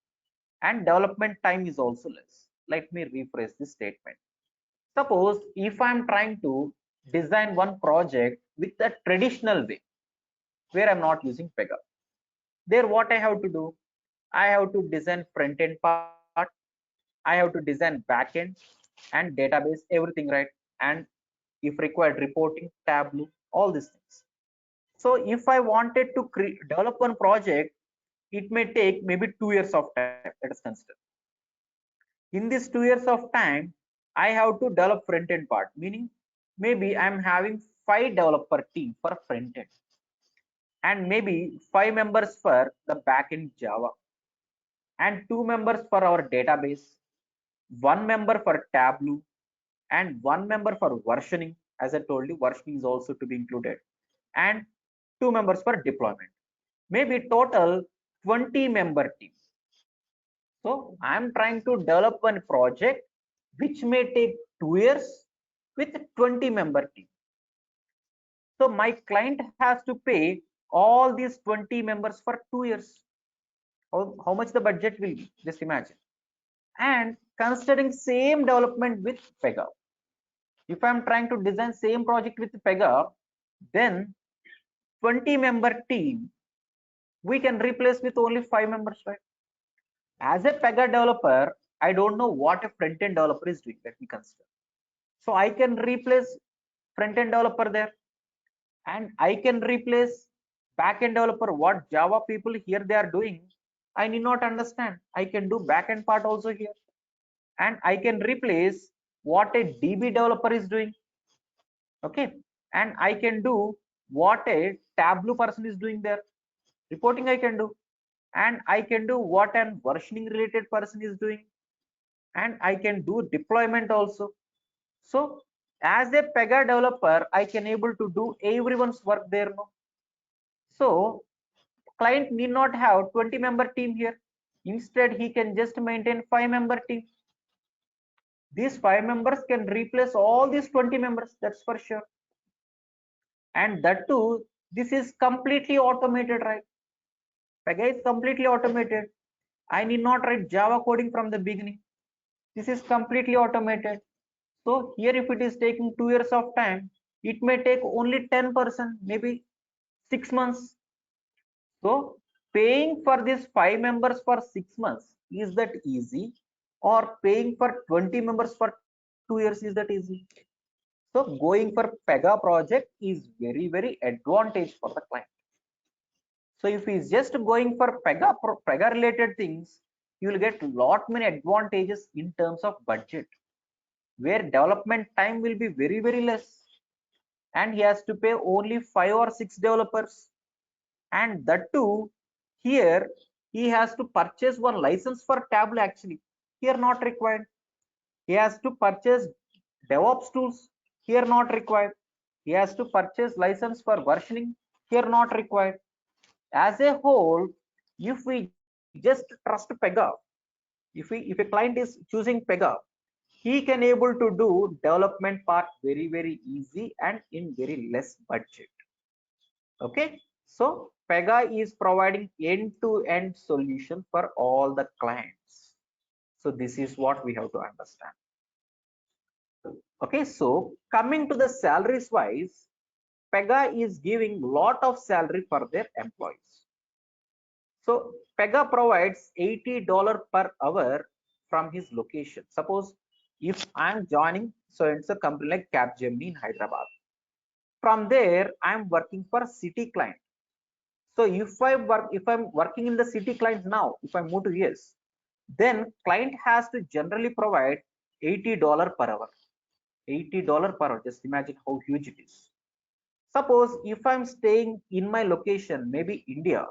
and development time is also less. Let me rephrase this statement. Suppose if I'm trying to design one project with a traditional way, where I'm not using Pega, there what I have to do? I have to design front end part, I have to design back end and database, everything, right? And if required, reporting, Tableau, all these things. So if I wanted to develop one project, it may take maybe 2 years of time. Let us consider. In this 2 years of time, I have to develop front end part, meaning maybe I'm having 5 developer team for front end and maybe 5 members for the backend Java and 2 members for our database, 1 member for Tableau and 1 member for versioning. As I told you, versioning is also to be included, and 2 members for deployment. Maybe total 20-member team. So I'm trying to develop one project which may take 2 years with 20-member team. So my client has to pay all these 20 members for 2 years. How much the budget will be? Just imagine. And considering same development with Pega, if I'm trying to design same project with Pega, then 20-member team we can replace with only 5 members, right? As a Pega developer, I don't know what a front-end developer is doing. Let me consider. So I can replace front-end developer there, and I can replace back-end developer. What Java people here they are doing, I need not understand. I can do back-end part also here, and I can replace what a DB developer is doing. Okay, and I can do what a Tableau person is doing there. Reporting I can do, and I can do what an versioning related person is doing, and I can do deployment also. So as a Pega developer, I can able to do everyone's work there. No? So client need not have 20-member team here. Instead, he can just maintain 5-member team. These 5 members can replace all these 20 members. That's for sure. And that too, This is completely automated, right? Pega is completely automated. I need not write Java coding from the beginning. This is completely automated. So here if it is taking 2 years of time, it may take only 10%, maybe 6 months. So paying for these 5 members for 6 months, is that easy? Or paying for 20 members for 2 years, is that easy? So going for Pega project is very advantage for the client. So if he's just going for Pega related things, you will get lot many advantages in terms of budget, where development time will be very less, and he has to pay only 5 or 6 developers, and that too here he has to purchase one license for Tableau. Actually here not required. He has to purchase DevOps tools, here not required. He has to purchase license for versioning, here not required. As a whole, if we just trust Pega, if a client is choosing Pega, he can able to do development part very easy and in very less budget. Okay, so Pega is providing end-to-end solution for all the clients. So this is what we have to understand. Okay, so coming to the salaries wise, Pega is giving lot of salary for their employees. So Pega provides $80 per hour from his location. Suppose if I'm joining, so it's a company like Capgemini in Hyderabad. From there, I'm working for city client. So if I'm working in the city client now, if I move to US, then client has to generally provide $80 per hour. $80 per hour. Just imagine how huge it is. Suppose if I'm staying in my location, maybe India,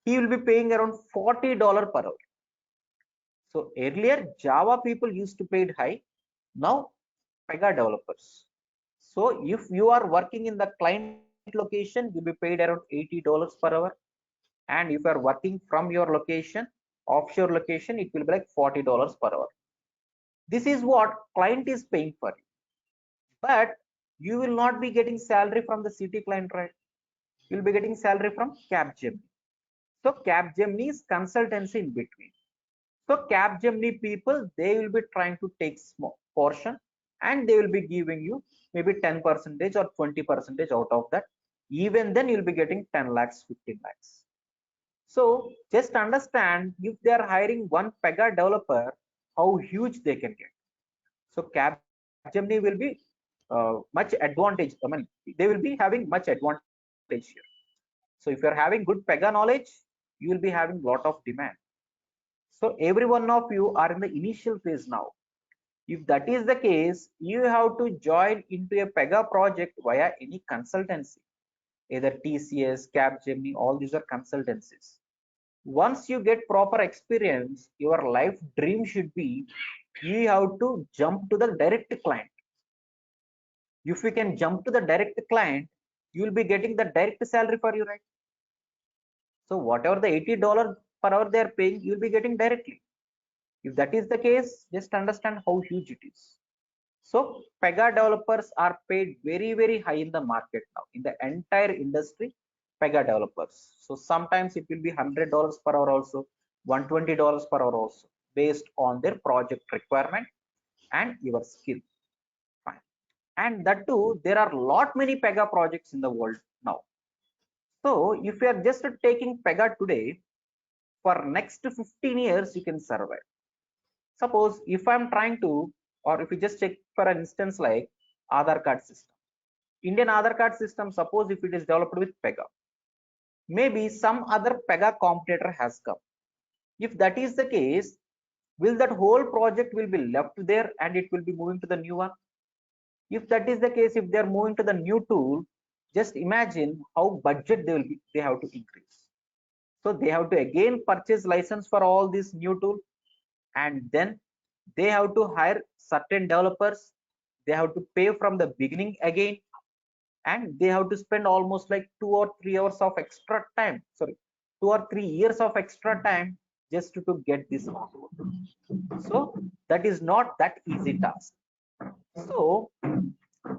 he will be paying around $40 per hour. So earlier Java people used to pay it high. Now Pega developers. So if you are working in the client location, you'll be paid around $80 per hour. And if you are working from your location, offshore location, it will be like $40 per hour. This is what client is paying for you. But you will not be getting salary from the city client, right? You'll be getting salary from Capgemini. So Capgemini is consultancy in between. So Capgemini people, they will be trying to take small portion and they will be giving you maybe 10% or 20% out of that. Even then you'll be getting 10 lakhs, 15 lakhs. So just understand, if they are hiring one Pega developer, how huge they can get. So Capgemini will be much advantage. I mean, they will be having much advantage here. So if you're having good Pega knowledge, you will be having lot of demand. So every one of you are in the initial phase now. If that is the case, you have to join into a Pega project via any consultancy, either TCS, Capgemini, all these are consultancies. Once you get proper experience, your life dream should be, you have to jump to the direct client. If you can jump to the direct client, you will be getting the direct salary for you, right? So whatever the $80 per hour they are paying, you will be getting directly. If that is the case, just understand how huge it is. So Pega developers are paid very high in the market now, in the entire industry. Pega developers, so sometimes it will be $100 per hour also, $120 per hour also, based on their project requirement and your skill. Fine. And that too, there are lot many Pega projects in the world now. So if you are just taking Pega today, for next 15 years you can survive. Suppose if I'm trying to, or if you just check for an instance like Aadhaar card system, Indian Aadhaar card system, suppose if it is developed with Pega, maybe some other Pega competitor has come. If that is the case, will that whole project will be left there and it will be moving to the new one? If that is the case, if they are moving to the new tool, just imagine how budget they have to increase. So they have to again purchase license for all this new tool, and then they have to hire certain developers. They have to pay from the beginning again, and they have to spend almost like 2 or 3 hours of extra time, sorry, 2 or 3 years of extra time just to get this. So that is not that easy task. So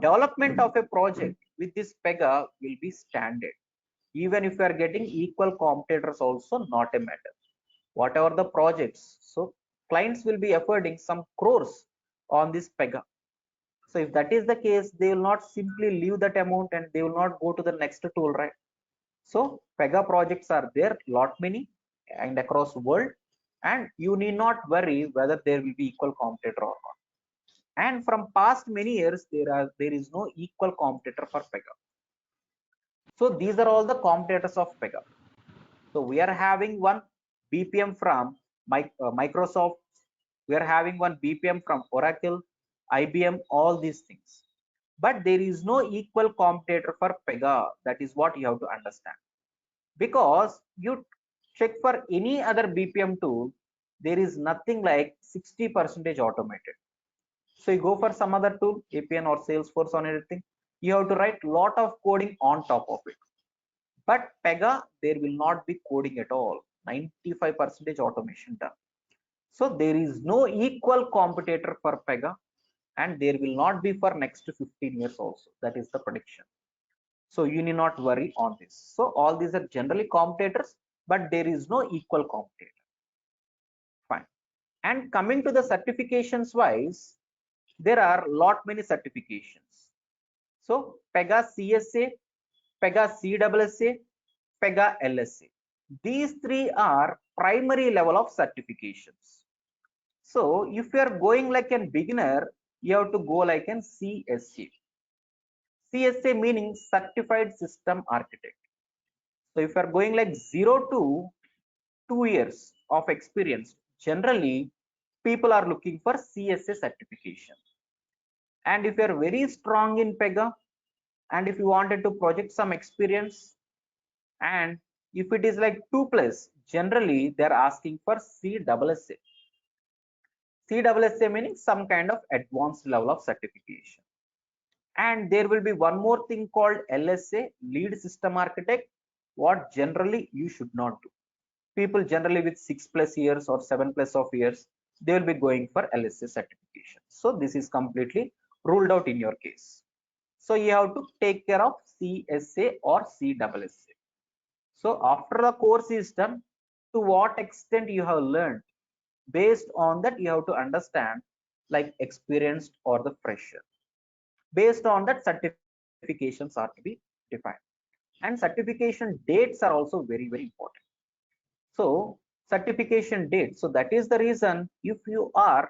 development of a project with this Pega will be standard. Even if you are getting equal competitors also not a matter. Whatever the projects, so clients will be affording some crores on this Pega. So if that is the case, they will not simply leave that amount and they will not go to the next tool, right? So Pega projects are there, lot many and across the world, and you need not worry whether there will be equal competitor or not. And from past many years, there is no equal competitor for Pega. So these are all the competitors of Pega. So we are having one BPM from Microsoft. We are having one BPM from Oracle, IBM, all these things. But there is no equal competitor for Pega. That is what you have to understand. Because you check for any other BPM tool, there is nothing like 60% automated. So you go for some other tool, APN or Salesforce or anything, you have to write lot of coding on top of it. But Pega, there will not be coding at all. 95% automation done. So there is no equal competitor for Pega, and there will not be for next 15 years also. That is the prediction. So you need not worry on this. So all these are generally competitors, but there is no equal competitor. Fine. And coming to the certifications wise, there are lot many certifications. So Pega CSA, Pega CSSA, Pega LSA. These three are primary level of certifications. So if you are going like a beginner, you have to go like an CSA. CSA meaning Certified System Architect. So if you are going like 0 to 2 years of experience, generally people are looking for CSA certification. And if you are very strong in Pega, and if you wanted to project some experience, and if it is like 2+, generally they are asking for CSSA. CSSA meaning some kind of advanced level of certification. And there will be one more thing called LSA, Lead System Architect, what generally you should not do. People generally with 6+ years or 7+ of years, they will be going for LSA certification. So this is completely ruled out in your case. So you have to take care of CSA or CSSA. So after the course is done, to what extent you have learned, based on that you have to understand like experienced or the fresher. Based on that, certifications are to be defined. And certification dates are also very, very important. So certification date. So that is the reason if you are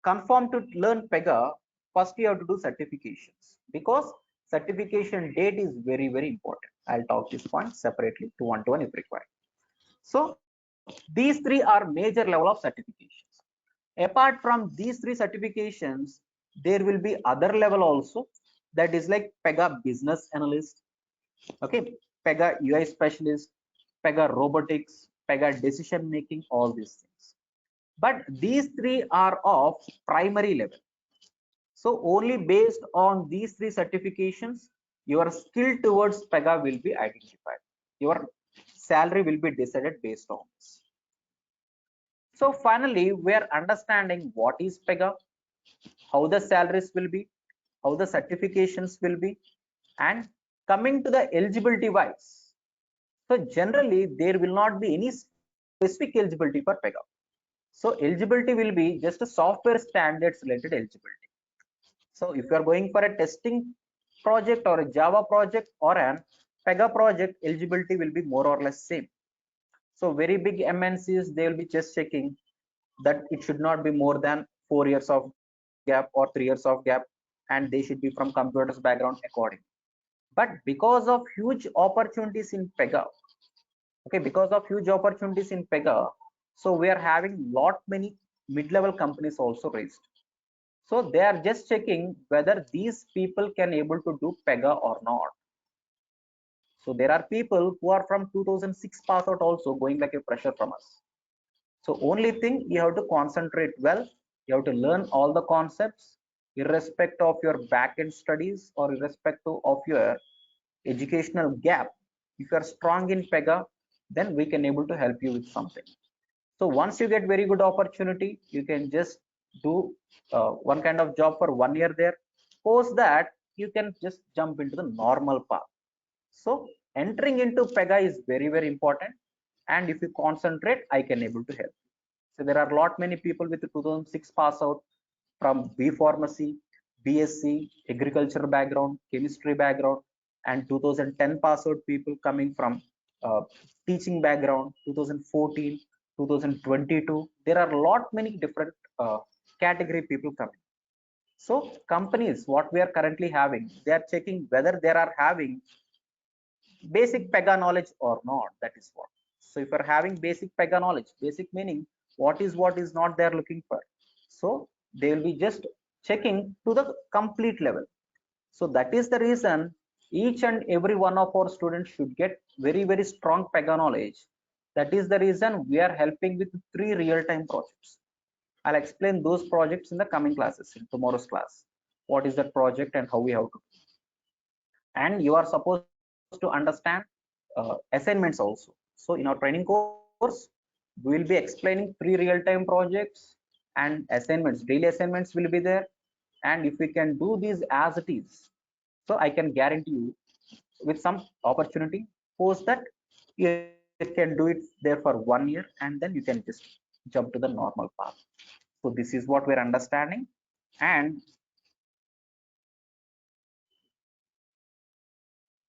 confirmed to learn Pega, first you have to do certifications, because certification date is very, very important. I'll talk this point separately to one-to-one if required. So these three are major level of certifications. Apart from these three certifications, there will be other level also, that is like Pega Business Analyst, okay, Pega UI Specialist, Pega Robotics, Pega Decision Making, all these things. But these three are of primary level. So only based on these three certifications, your skill towards Pega will be identified. Your salary will be decided based on this. So finally, we are understanding what is Pega, how the salaries will be, how the certifications will be, and coming to the eligibility wise. So generally, there will not be any specific eligibility for Pega. So eligibility will be just a software standards related eligibility. So if you are going for a testing project or a Java project or an Pega project, eligibility will be more or less same. So very big MNCs, they will be just checking that it should not be more than 4 years of gap or 3 years of gap, and they should be from computers background according. But because of huge opportunities in Pega, okay, because of huge opportunities in Pega, so we are having lot many mid-level companies also raised. So they are just checking whether these people can able to do Pega or not. So there are people who are from 2006 pass out also going like a pressure from us. So only thing you have to concentrate well, you have to learn all the concepts irrespective of your back-end studies or irrespective of your educational gap. If you are strong in Pega, then we can able to help you with something. So once you get very good opportunity, you can just do one kind of job for 1 year there. Post that, you can just jump into the normal path. So entering into Pega is very important, and if you concentrate, I can able to help. So there are a lot many people with 2006 pass out from B Pharmacy, BSc, agriculture background, chemistry background, and 2010 pass out people coming from teaching background, 2014, 2022. There are a lot many different category people coming. So companies, what we are currently having, they are checking whether they are having basic Pega knowledge or not. That is what. So if you're having basic Pega knowledge, basic meaning what is not they're looking for. So they will be just checking to the complete level. So that is the reason each and every one of our students should get very strong Pega knowledge. That is the reason we are helping with 3 real-time projects. I'll explain those projects in the coming classes, in tomorrow's class. What is that project and how we have to. And you are supposed to understand assignments also. So in our training course, we will be explaining 3 real-time projects and assignments. Daily assignments will be there. And if we can do these as it is, so I can guarantee you with some opportunity, post that you can do it there for 1 year, and then you can just jump to the normal path. So this is what we're understanding. And